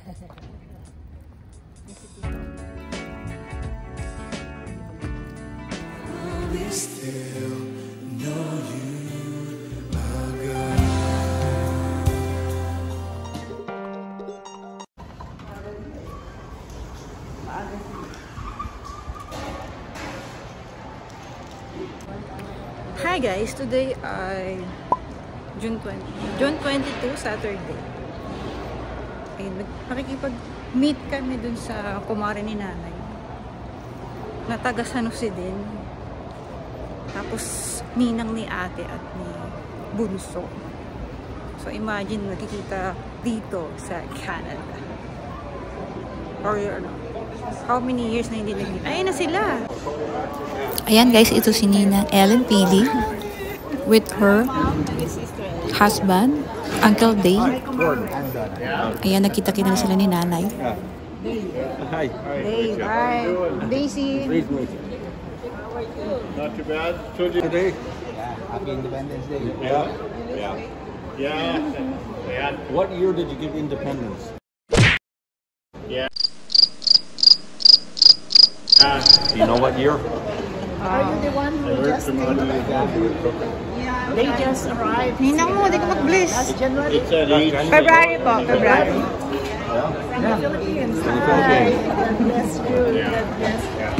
We still know you are God. Hi guys, today ay June 22, Saturday. Ayun, makikipag-meet kami dun sa kumare ni nanay na taga San Jose din. Tapos ninang ni ate at ni bunso. So imagine nakikita dito sa Canada. Or how many years na hindi nagkita. Ayun na sila. Ayan guys, ito si Nina Ellen Pili with her husband, Uncle Dave. Ayan, nakita-kita na sila ni nanay. Hi. Dave, hi. Daisy. Not too bad. Today? Yeah, happy Independence Day. Yeah. Yeah. Yeah. What year did you get independence? Yeah. Do you know what year? Are you the one who just came back? Yeah. They just arrived. Ninang mo, di ka mag-bliss. Last January. It's at age. February po, February. From the Philippines. Hi. God bless you. God bless you.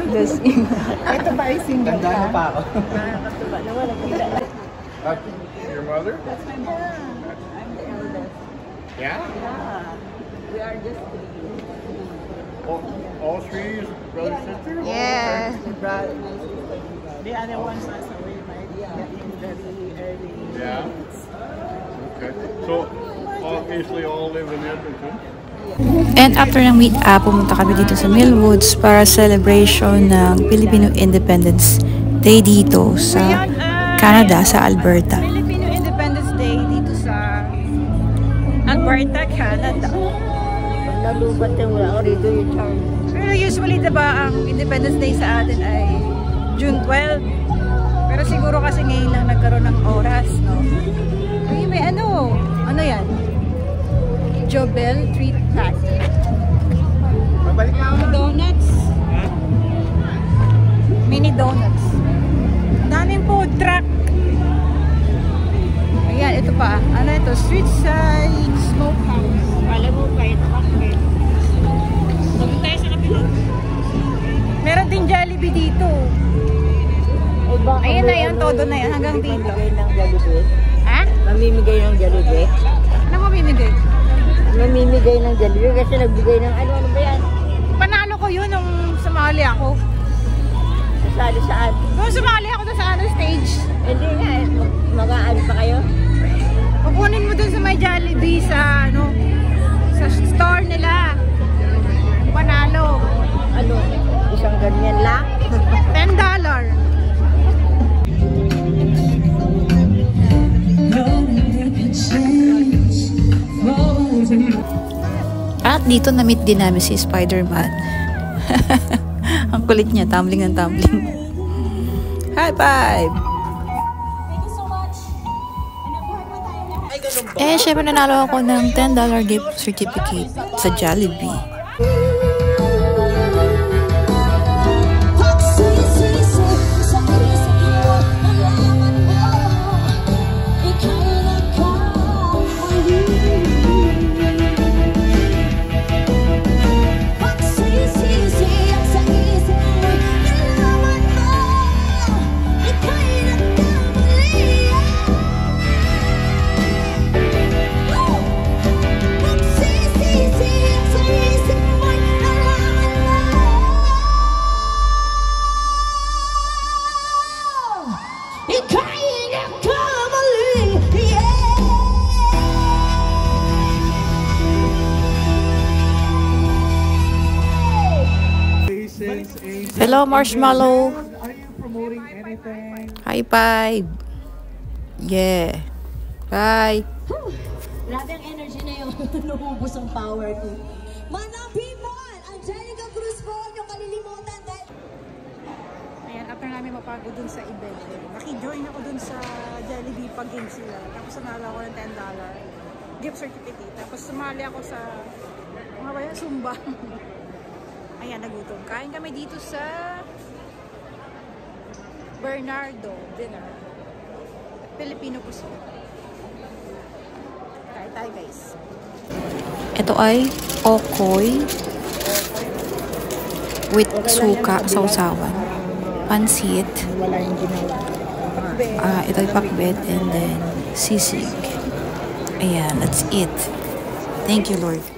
Bless you. Ito ba ay single Tanda na ka? pa ako. Nakakatuwa na wala kita. Your mother? That's my mom. I'm the eldest. Yeah. Yeah. We are just three. All three is brother sister? Yeah. My brother, my sister. The other ones passed away in very early. Yeah. Okay. So, obviously all live in Edmonton? And after ng meet-up, pumunta kami dito sa Millwoods para celebration ng Filipino Independence Day dito sa Canada, sa Alberta. Filipino Independence Day dito sa Alberta, Canada. Nalubat yung wala ko rito yung charm. Pero usually diba ang Independence Day sa atin ay June 12. Pero siguro kasi ngayon lang nagkaroon ng oras, no? Ay, may ano yan? Jobel Treat Pack. Donuts. Mini donuts. Daming food truck. Ayan, ito pa. Ano ito? Street Side Smokehouse. Alam mo pa ito kasi. Sabi tayo sa kapila. Meron din Jollibee dito. Ayan na yan, todo na yan. Hanggang dito. Mamimigay ng Jollibee? Ha? Mamimigay ng Jollibee? Ano mamimigay? Mamimigay ng Jollibee kasi nagbigay ng ano ba yan? Panalo ko yun nung sumali ako. Sasali saan? Nung sumali ako doon sa ano stage. Hindi nga eh. Mag-aano pa kayo? Pupunin mo dun sa may Jollibee sa ano, sa store nila. Panalo. Ano? Isang ganyan lang? $10. At dito na-meet din namin si Spider-Man. Ang kulit niya, tumbling ng tumbling. High five! Eh, syempre nanalo ako ng $10 gift certificate sa Jollibee. Hello, Marshmallow. Are you promoting anything? High five. Yeah. Bye. Grabe ang energy na yun. Lumubos ang power ko. Manang people! Angelica Cruz po, yung kalilimutan dahil... Ayan, after namin mapagod dun sa event, nakijoin ako dun sa Jollibee pag-game sila. Tapos nanalo ako ng $10 gift certificate. Tapos sumali ako sa Mga ba yan? Sumba. Ayan, nagutom. Kain kami dito sa Bernardo dinner. Filipino cuisine. Kain tayo guys. Ito ay okoy with suka, sausawan, pansit, ito ay pakbet, and then sisig. Ayan, let's eat. Thank you, Lord.